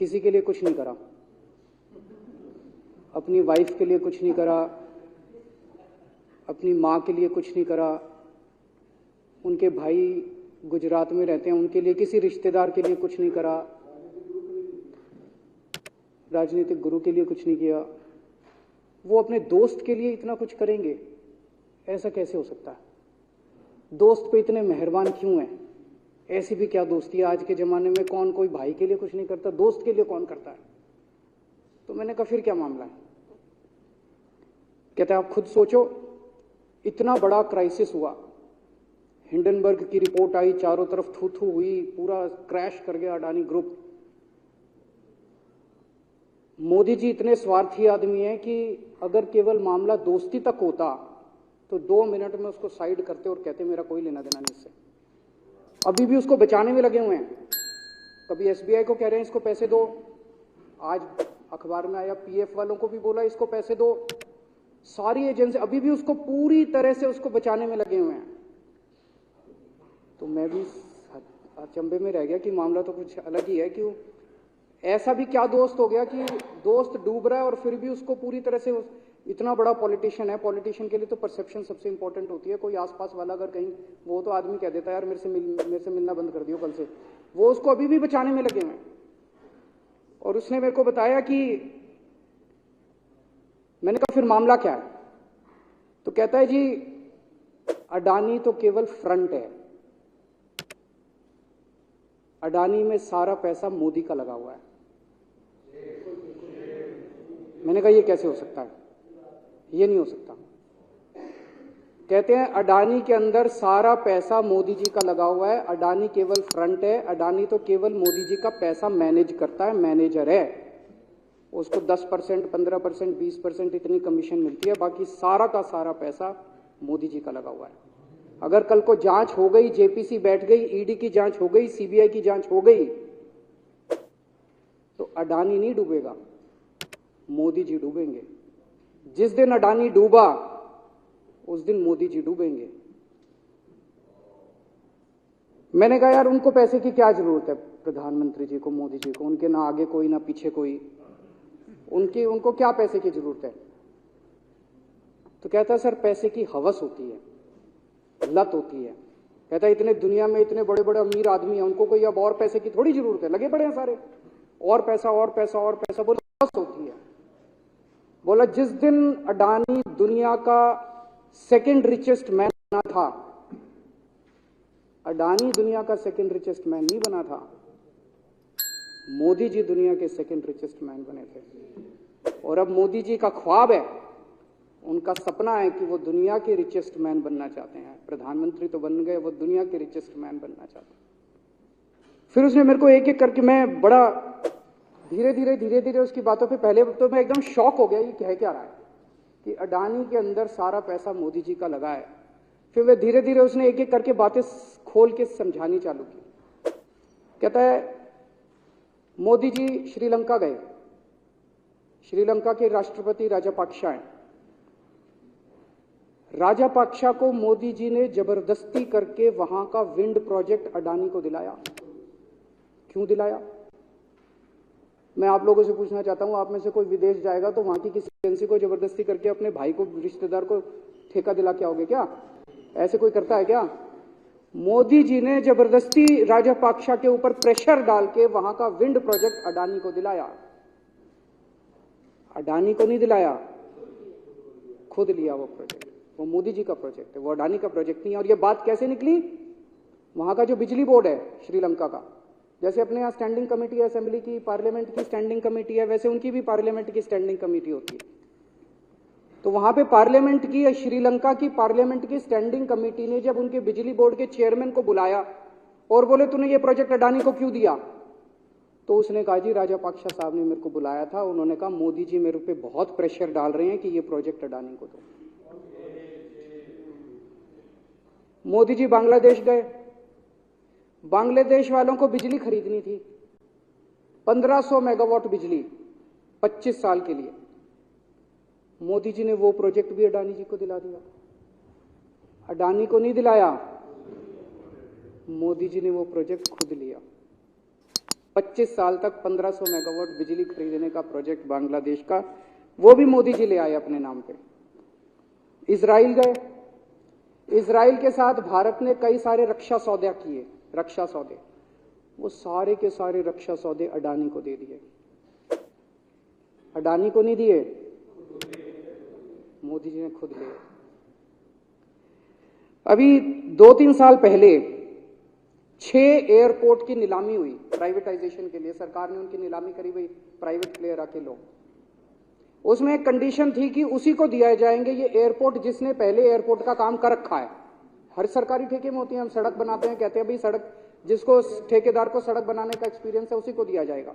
किसी के लिए कुछ नहीं करा, अपनी वाइफ के लिए कुछ नहीं करा, अपनी माँ के लिए कुछ नहीं करा, उनके भाई गुजरात में रहते हैं उनके लिए, किसी रिश्तेदार के लिए कुछ नहीं करा, राजनीतिक गुरु के लिए कुछ नहीं किया। वो अपने दोस्त के लिए इतना कुछ करेंगे, ऐसा कैसे हो सकता है? दोस्त पे इतने मेहरबान क्यों हैं? ऐसी भी क्या दोस्ती है? आज के ज़माने में कौन कोई भाई के लिए कुछ नहीं करता, दोस्त के लिए कौन करता है? तो मैंने कहा फिर क्या मामला है? कहते हैं आप खुद सोचो, इतना बड़ा क्राइसिस हुआ, हिंडनबर्ग की रिपोर्ट आई, चारों तरफ थू थू हुई, पूरा क्रैश कर गया अडानी ग्रुप। मोदी जी इतने स्वार्थी आदमी हैं कि अगर केवल मामला दोस्ती तक होता तो 2 मिनट में उसको साइड करते और कहते मेरा कोई लेना देना नहीं इससे। अभी भी उसको बचाने में लगे हुए हैं। कभी एसबीआई को कह रहे हैं इसको पैसे दो, आज अखबार में आया पीएफ वालों को भी बोला इसको पैसे दो, सारी एजेंसी अभी भी उसको पूरी तरह से उसको बचाने में लगे हुए हैं। तो मैं भी अचंभे में रह गया कि मामला तो कुछ अलग ही है। क्यों ऐसा भी क्या दोस्त हो गया कि दोस्त डूब रहा है और फिर भी उसको पूरी तरह से, इतना बड़ा पॉलिटिशियन है, पॉलिटिशियन के लिए तो परसेप्शन सबसे इंपॉर्टेंट होती है। कोई आसपास वाला अगर कहीं, वो तो आदमी कह देता है यार मेरे से मिलना बंद कर दियो कल से, वो उसको अभी भी बचाने में लगे हुए हैं। और उसने मेरे को बताया कि, मैंने कहा फिर मामला क्या है? तो कहता है जी अडानी तो केवल फ्रंट है, अडानी में सारा पैसा मोदी का लगा हुआ है। मैंने कहा ये कैसे हो सकता है? ये नहीं हो सकता। कहते हैं अडानी के अंदर सारा पैसा मोदी जी का लगा हुआ है, अडानी केवल फ्रंट है, अडानी तो केवल मोदी जी का पैसा मैनेज करता है, मैनेजर है। उसको 10%, 15%, 20% इतनी कमीशन मिलती है, बाकी सारा का सारा पैसा मोदी जी का लगा हुआ है। अगर कल को जांच हो गई, जेपीसी बैठ गई, ईडी की जांच हो गई, सीबीआई की जांच हो गई, तो अडानी नहीं डूबेगा, मोदी जी डूबेंगे। जिस दिन अडानी डूबा उस दिन मोदी जी डूबेंगे। मैंने कहा यार उनको पैसे की क्या जरूरत है? प्रधानमंत्री जी को, मोदी जी को, उनके ना आगे कोई ना पीछे कोई, उनको क्या पैसे की जरूरत है? तो कहता है सर पैसे की हवस होती है, लत होती है। कहता है इतने दुनिया में इतने बड़े बड़े अमीर आदमी हैं, उनको कोई अब और पैसे की थोड़ी जरूरत है, लगे पड़े हैं सारे, और पैसा और पैसा और पैसा। बोला हवस होती है। बोला जिस दिन अडानी दुनिया का सेकंड रिचेस्ट मैन बना था, अडानी दुनिया का सेकंड रिचेस्ट मैन नहीं बना था, मोदी जी दुनिया के सेकंड रिचेस्ट मैन बने थे। और अब मोदी जी का ख्वाब है, उनका सपना है कि वो दुनिया के रिचेस्ट मैन बनना चाहते हैं। प्रधानमंत्री तो बन गए, वो दुनिया के रिचेस्ट मैन बनना चाहते हैं। फिर उसने मेरे को एक एक करके, मैं बड़ा धीरे धीरे उसकी बातों पे, पहले तो मैं एकदम शॉक हो गया ये कह क्या रहा है कि अडानी के अंदर सारा पैसा मोदी जी का लगा है। फिर वे धीरे धीरे उसने एक एक करके बातें खोल के समझानी चालू की। कहता है मोदी जी श्रीलंका गए, श्रीलंका के राष्ट्रपति राजापाक्सा हैं, राजापाक्सा को मोदी जी ने जबरदस्ती करके वहां का विंड प्रोजेक्ट अडानी को दिलाया। क्यों दिलाया? मैं आप लोगों से पूछना चाहता हूं, आप में से कोई विदेश जाएगा तो वहां की किसी एजेंसी को जबरदस्ती करके अपने भाई को, रिश्तेदार को ठेका दिला के आओगे क्या? ऐसे कोई करता है क्या? मोदी जी ने जबरदस्ती राजापाक्सा के ऊपर प्रेशर डाल के वहां का विंड प्रोजेक्ट अडानी को दिलाया। अडानी को नहीं दिलाया, खुद लिया वो प्रोजेक्ट। वो मोदी जी का प्रोजेक्ट है, वो अडानी का प्रोजेक्ट नहीं है। और ये बात कैसे निकली? वहां का जो बिजली बोर्ड है श्रीलंका का, जैसे अपने यहाँ स्टैंडिंग कमेटी है असेंबली की, पार्लियामेंट की स्टैंडिंग कमेटी है, वैसे उनकी भी पार्लियामेंट की स्टैंडिंग कमेटी होती है। तो वहां पे पार्लियामेंट की, श्रीलंका की पार्लियामेंट की स्टैंडिंग कमेटी ने जब उनके बिजली बोर्ड के चेयरमैन को बुलाया और बोले तूने ये प्रोजेक्ट अडानी को क्यों दिया, तो उसने कहा जी राजापाक्सा साहब ने मेरे को बुलाया था, उन्होंने कहा मोदी जी मेरे पे बहुत प्रेशर डाल रहे हैं कि ये प्रोजेक्ट अडानी को दो। मोदी जी बांग्लादेश गए, बांग्लादेश वालों को बिजली खरीदनी थी, 1500 मेगावाट बिजली 25 साल के लिए। मोदी जी ने वो प्रोजेक्ट भी अडानी जी को दिला दिया। अडानी को नहीं दिलाया, मोदी जी ने वो प्रोजेक्ट खुद लिया। 25 साल तक 1500 मेगावाट बिजली खरीदने का प्रोजेक्ट बांग्लादेश का, वो भी मोदी जी ले आए अपने नाम पे। इजराइल गए, इजराइल के साथ भारत ने कई सारे रक्षा सौदे किए, रक्षा सौदे, वो सारे के सारे रक्षा सौदे अडानी को दे दिए। अडानी को नहीं दिए, मोदी जी ने खुद लिए। अभी 2-3 साल पहले 6 एयरपोर्ट की नीलामी हुई प्राइवेटाइजेशन के लिए, सरकार ने उनकी नीलामी करी, भाई प्राइवेट प्लेयर आके लो। उसमें एक कंडीशन थी कि उसी को दिया जाएंगे ये एयरपोर्ट जिसने पहले एयरपोर्ट का काम कर रखा है। हर सरकारी ठेके में होती है, हम सड़क बनाते हैं, कहते हैं भाई सड़क, जिसको ठेकेदार को सड़क बनाने का एक्सपीरियंस है उसी को दिया जाएगा।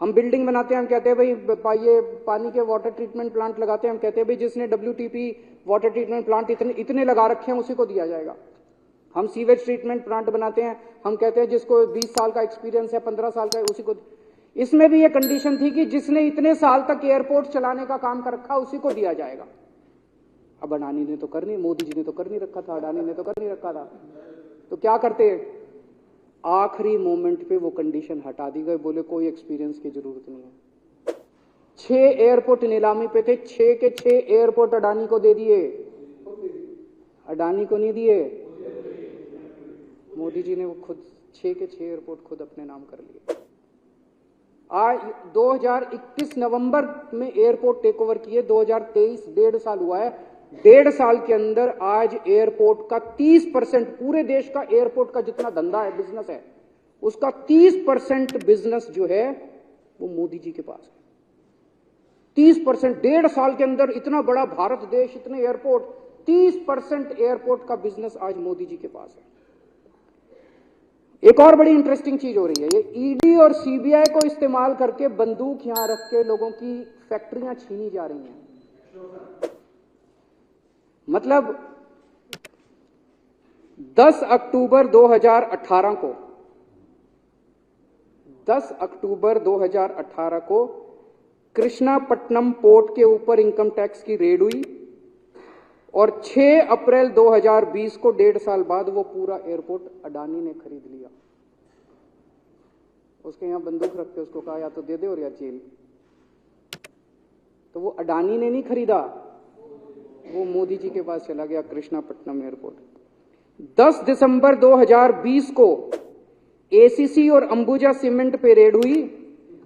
हम बिल्डिंग बनाते हैं, हम कहते हैं भाई ये पानी के वाटर ट्रीटमेंट प्लांट लगाते हैं, हम कहते हैं भाई जिसने WTP वाटर ट्रीटमेंट प्लांट इतने लगा रखे हैं उसी को दिया जाएगा। हम सीवेज ट्रीटमेंट प्लांट बनाते हैं, हम कहते हैं जिसको 20 साल का एक्सपीरियंस है, 15 साल का है, उसी को। इसमें भी ये कंडीशन थी कि जिसने इतने साल तक एयरपोर्ट चलाने का काम कर रखा उसी को दिया जाएगा। अब अडानी ने तो कर नहीं, मोदी जी ने तो कर नहीं रखा था, अडानी ने तो कर नहीं रखा था, तो क्या करते, आखिरी मोमेंट पे वो कंडीशन हटा दी गई, बोले कोई एक्सपीरियंस की जरूरत नहीं है। 6 एयरपोर्ट नीलामी पे थे, 6 के 6 एयरपोर्ट अडानी को दे दिए, अडानी को नहीं दिए, मोदी जी ने वो खुद 6 के 6 एयरपोर्ट खुद अपने नाम कर लिए। आज 2021 नवंबर में एयरपोर्ट टेक ओवर किए, 2023 1.5 साल हुआ है, 1.5 साल के अंदर आज एयरपोर्ट का 30%, पूरे देश का एयरपोर्ट का जितना धंधा है, बिजनेस है, उसका 30% बिजनेस जो है वो मोदी जी के पास है। 30%, 1.5 साल के अंदर इतना बड़ा भारत देश, इतने एयरपोर्ट, 30% एयरपोर्ट का बिजनेस आज मोदी जी के पास है। एक और बड़ी इंटरेस्टिंग चीज हो रही है, ये ईडी और सीबीआई को इस्तेमाल करके बंदूक यहां रख के लोगों की फैक्ट्रियां छीनी जा रही हैं। मतलब 10 अक्टूबर 2018 को 10 अक्टूबर 2018 को कृष्णापट्टनम पोर्ट के ऊपर इनकम टैक्स की रेड हुई और 6 अप्रैल 2020 को 1.5 साल बाद वो पूरा एयरपोर्ट अडानी ने खरीद लिया। उसके यहां बंदूक रख के उसको कहा या तो दे दे और या जेल। तो वो अडानी ने नहीं खरीदा, वो मोदी जी के पास चला गया कृष्णापट्टनम एयरपोर्ट। 10 दिसंबर 2020 को एसीसी और अंबुजा सीमेंट पे रेड हुई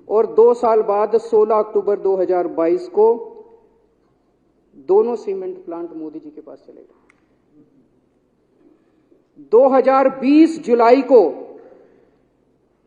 और 2 साल बाद 16 अक्टूबर 2022 को दोनों सीमेंट प्लांट मोदी जी के पास चले गए। 2020 जुलाई को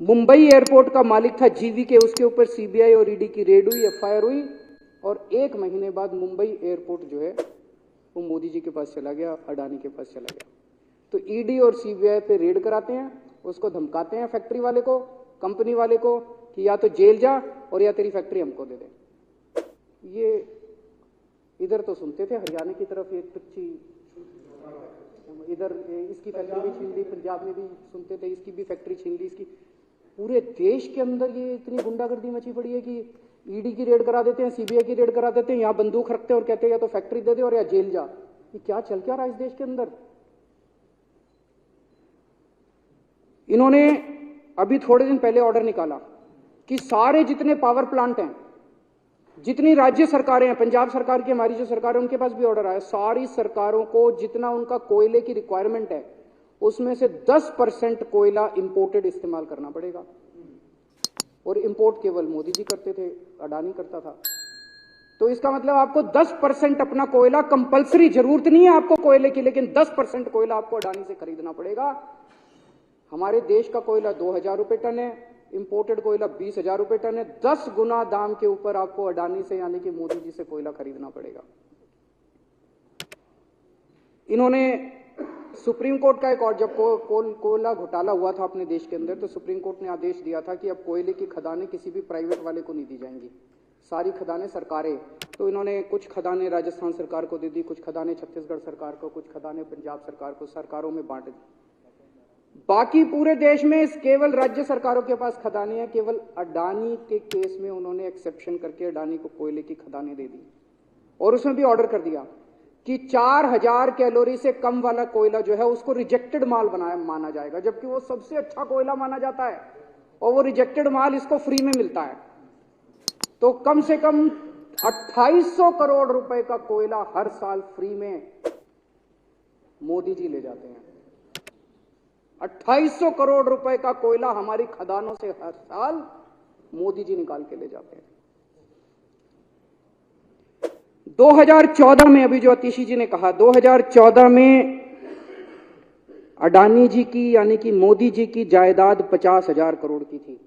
मुंबई एयरपोर्ट का मालिक था जीवीके, उसके ऊपर सीबीआई और ईडी की रेड हुई, एफआईआर हुई और 1 महीने बाद मुंबई एयरपोर्ट जो है वो मोदी जी के पास चला गया, अडानी के पास चला गया। तो ईडी और सीबीआई पे रेड कराते हैं, उसको धमकाते हैं फैक्ट्री वाले को, कंपनी वाले को कि या तो जेल जा और या तेरी फैक्ट्री हमको दे दे। ये इधर तो सुनते थे, हरियाणा की तरफ एक पिच्ची, इधर इसकी फैक्ट्री भी छीन ली, पंजाब में भी सुनते थे इसकी भी फैक्ट्री छीन ली, इसकी। पूरे देश के अंदर ये इतनी गुंडागर्दी मची पड़ी है कि ईडी की रेड करा देते हैं, सीबीआई की रेड करा देते हैं, यहाँ बंदूक रखते हैं और कहते हैं या तो फैक्ट्री दे दे और या जेल जा। ये क्या चल क्या रहा है इस देश के अंदर। इन्होंने अभी थोड़े दिन पहले ऑर्डर निकाला कि सारे जितने पावर प्लांट हैं, जितनी राज्य सरकारें हैं, पंजाब सरकार की हमारी जो सरकार है उनके पास भी ऑर्डर आया, सारी सरकारों को जितना उनका कोयले की रिक्वायरमेंट है उसमें से 10% कोयला इंपोर्टेड इस्तेमाल करना पड़ेगा। और इंपोर्ट केवल मोदी जी करते थे, अडानी करता था। तो इसका मतलब आपको 10% अपना कोयला कंपलसरी, जरूरत नहीं है आपको कोयले की, लेकिन 10% कोयला आपको अडानी से खरीदना पड़ेगा। हमारे देश का कोयला 2000 रुपए टन है, इंपोर्टेड कोयला 20,000 रुपए टन है। 10 गुना दाम के ऊपर आपको अडानी से यानी कि मोदी जी से कोयला खरीदना पड़ेगा। इन्होंने सुप्रीम कोर्ट का एक और, जब कोयला घोटाला हुआ था अपने देश के अंदर, तो सुप्रीम कोर्ट ने आदेश दिया था कि अब कोयले की खदानें किसी भी प्राइवेट वाले को नहीं दी जाएंगी, सारी खदानें सरकारें। तो इन्होंने कुछ खदानें राजस्थान सरकार को दे दी, कुछ खदानें छत्तीसगढ़ सरकार को, कुछ खदानें पंजाब सरकार को, सरकारों में बांट दी। बाकी पूरे देश में केवल राज्य सरकारों के पास खदानें हैं। केवल अडानी के केस में उन्होंने एक्सेप्शन करके अडानी को कोयले की खदानें दे दी और उसमें भी ऑर्डर कर दिया कि 4000 कैलोरी से कम वाला कोयला जो है उसको रिजेक्टेड माल माना जाएगा, जबकि वो सबसे अच्छा कोयला माना जाता है। और वो रिजेक्टेड माल इसको फ्री में मिलता है। तो कम से कम 2800 करोड़ रुपए का कोयला हर साल फ्री में मोदी जी ले जाते हैं। 2800 करोड़ रुपए का कोयला हमारी खदानों से हर साल मोदी जी निकाल के ले जाते हैं। 2014 में, अभी जो अतिशी जी ने कहा, 2014 में अडानी जी की यानी कि मोदी जी की जायदाद 50,000 करोड़ की थी।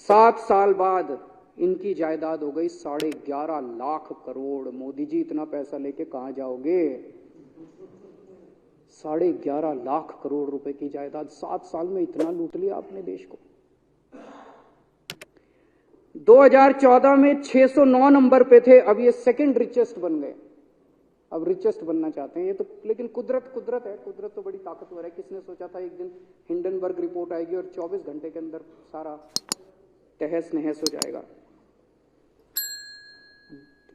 7 साल बाद इनकी जायदाद हो गई 11.5 लाख करोड़। मोदी जी इतना पैसा लेके कहां जाओगे? 11.5 लाख करोड़ रुपए की जायदाद, 7 साल में इतना लूट लिया आपने देश को। 2014 में 609 नंबर पे थे, अब ये सेकंड रिचेस्ट बन गए, अब रिचेस्ट बनना चाहते हैं। ये तो लेकिन कुदरत है, कुदरत तो बड़ी ताकतवर है। किसने सोचा था एक दिन हिंडनबर्ग रिपोर्ट आएगी और 24 घंटे के अंदर सारा तहस नहस हो जाएगा।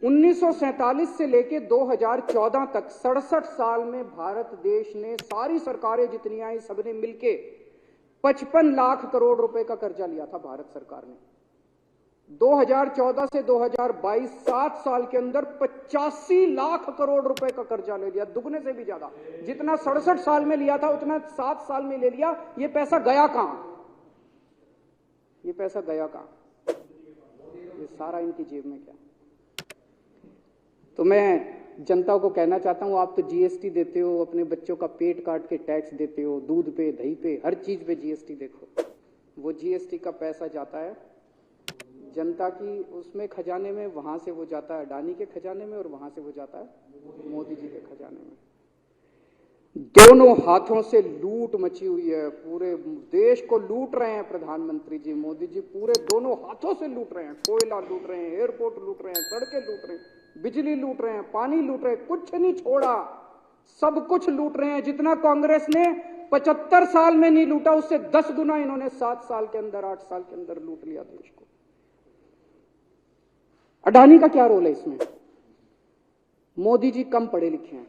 1947 से लेके 2014 तक 67 साल में भारत देश ने, सारी सरकारें जितनी आई सबने मिलके 55 लाख करोड़ रुपए का कर्जा लिया था भारत सरकार ने। 2014 से 2022 7 साल के अंदर 85 लाख करोड़ रुपए का कर्जा ले लिया, दुगने से भी ज्यादा। जितना 67 साल में लिया था उतना 7 साल में ले लिया। ये पैसा गया कहां? ये पैसा गया कहां? ये सारा इनकी जेब में क्या? तो मैं जनता को कहना चाहता हूं, आप तो जीएसटी देते हो, अपने बच्चों का पेट काट के टैक्स देते हो, दूध पे, दही पे, हर चीज पे जीएसटी देखो। वो जीएसटी का पैसा जाता है जनता की उसमें खजाने में, वहां से वो जाता है अडानी के खजाने में और वहां से वो जाता है मोदी जी के खजाने में। दोनों हाथों से लूट मची हुई है, पूरे देश को लूट रहे हैं प्रधानमंत्री जी, मोदी जी पूरे दोनों हाथों से लूट रहे हैं। कोयला लूट रहे हैं, एयरपोर्ट लूट रहे हैं, सड़कें लूट रहे हैं, बिजली लूट रहे हैं, पानी लूट रहे हैं, कुछ नहीं छोड़ा, सब कुछ लूट रहे हैं। जितना कांग्रेस ने 75 साल में नहीं लूटा, उससे 10 गुना इन्होंने 7 साल के अंदर, 8 साल के अंदर लूट लिया देश को। अडानी का क्या रोल है इसमें? मोदी जी कम पढ़े लिखे हैं,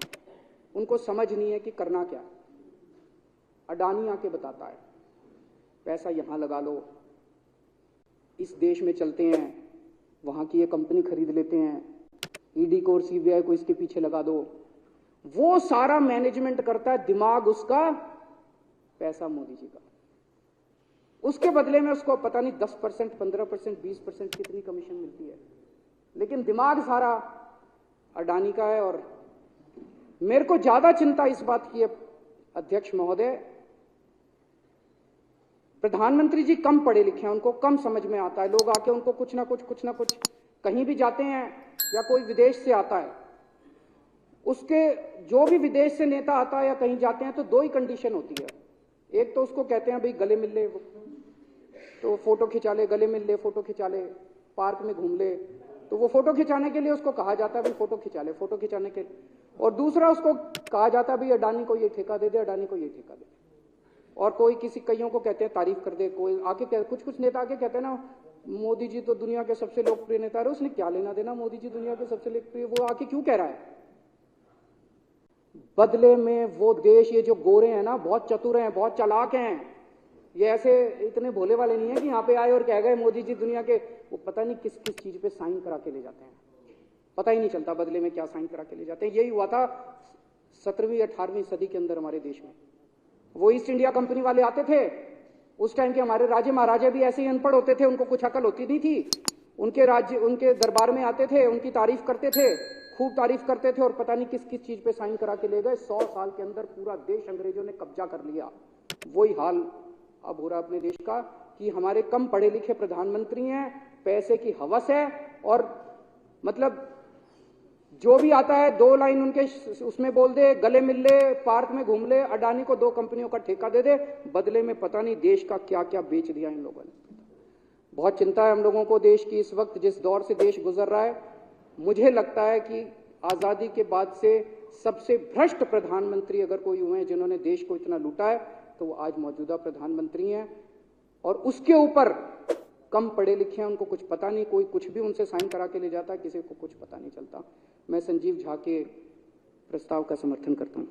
उनको समझ नहीं है कि करना क्या। अडानी आके बताता है पैसा यहां लगा लो, इस देश में चलते हैं, वहां की ये कंपनी खरीद लेते हैं, ईडी को और सीबीआई को इसके पीछे लगा दो। वो सारा मैनेजमेंट करता है, दिमाग उसका, पैसा मोदी जी का। उसके बदले में उसको पता नहीं 10%, 15%, 20% कितनी कमीशन मिलती है, लेकिन दिमाग सारा अडानी का है। और मेरे को ज्यादा चिंता इस बात की है अध्यक्ष महोदय, प्रधानमंत्री जी कम पढ़े लिखे हैं, उनको कम समझ में आता है। लोग आके उनको कुछ ना कुछ कहीं भी जाते हैं या कोई विदेश से आता है, उसके जो भी विदेश से नेता आता है या कहीं जाते हैं तो 2 ही कंडीशन होती है। एक तो उसको कहते हैं भाई गले मिल ले तो फोटो खिंचा ले, गले मिल ले फोटो खिंचा ले, पार्क में घूम ले, तो वो फोटो खिंचाने के लिए उसको कहा जाता है भाई फोटो खिंचा ले, फोटो खिंचाने के लिए। और दूसरा उसको कहा जाता है भाई अडानी को ये ठेका दे दे, अडानी को ये ठेका दे। और कोई किसी कईयों को कहते हैं तारीफ कर दे, कोई आके कुछ नेता आके कहते हैं ना मोदी जी तो दुनिया के सबसे लोकप्रिय नेता है। उसने क्या लेना देना मोदी जी दुनिया के सबसे लोकप्रिय, वो आके क्यों कह रहा है? बदले में वो देश, ये जो गोरे हैं ना, बहुत चतुर हैं, बहुत चालाक हैं, ये ऐसे इतने भोले वाले नहीं है कि यहाँ पे आए और कह गए मोदी जी दुनिया के, वो पता नहीं किस किस चीज पे साइन करा के ले जाते हैं, पता ही नहीं चलता बदले में क्या साइन करा के ले जाते हैं। यही हुआ था 17वीं 18वीं सदी के अंदर हमारे देश में। वो ईस्ट इंडिया कंपनी वाले आते थे, उस टाइम के हमारे राजे महाराजे भी ऐसे ही अनपढ़ होते थे, उनको कुछ अकल होती नहीं थी। उनके राज्य, उनके दरबार में आते थे, उनकी तारीफ करते थे, खूब तारीफ करते थे, और पता नहीं किस किस चीज पे साइन करा के ले गए। 100 साल के अंदर पूरा देश अंग्रेजों ने कब्जा कर लिया। वही हाल अब हो रहा अपने देश का कि हमारे कम पढ़े लिखे प्रधानमंत्री हैं, पैसे की हवस है, और मतलब जो भी आता है 2 लाइन उनके उसमें बोल दे, गले मिल ले, पार्क में घूम ले, अडानी को 2 कंपनियों का ठेका दे दे, बदले में पता नहीं देश का क्या क्या बेच दिया इन लोगों ने। बहुत चिंता है हम लोगों को देश की इस वक्त, जिस दौर से देश गुजर रहा है। मुझे लगता है कि आजादी के बाद से सबसे भ्रष्ट प्रधानमंत्री अगर कोई हुए हैं जिन्होंने देश को इतना लूटा है, तो वो आज मौजूदा प्रधानमंत्री हैं। और उसके ऊपर कम पढ़े लिखे हैं, उनको कुछ पता नहीं, कोई कुछ भी उनसे साइन करा के ले जाता है, किसी को कुछ पता नहीं चलता। मैं संजीव झा के प्रस्ताव का समर्थन करता हूं।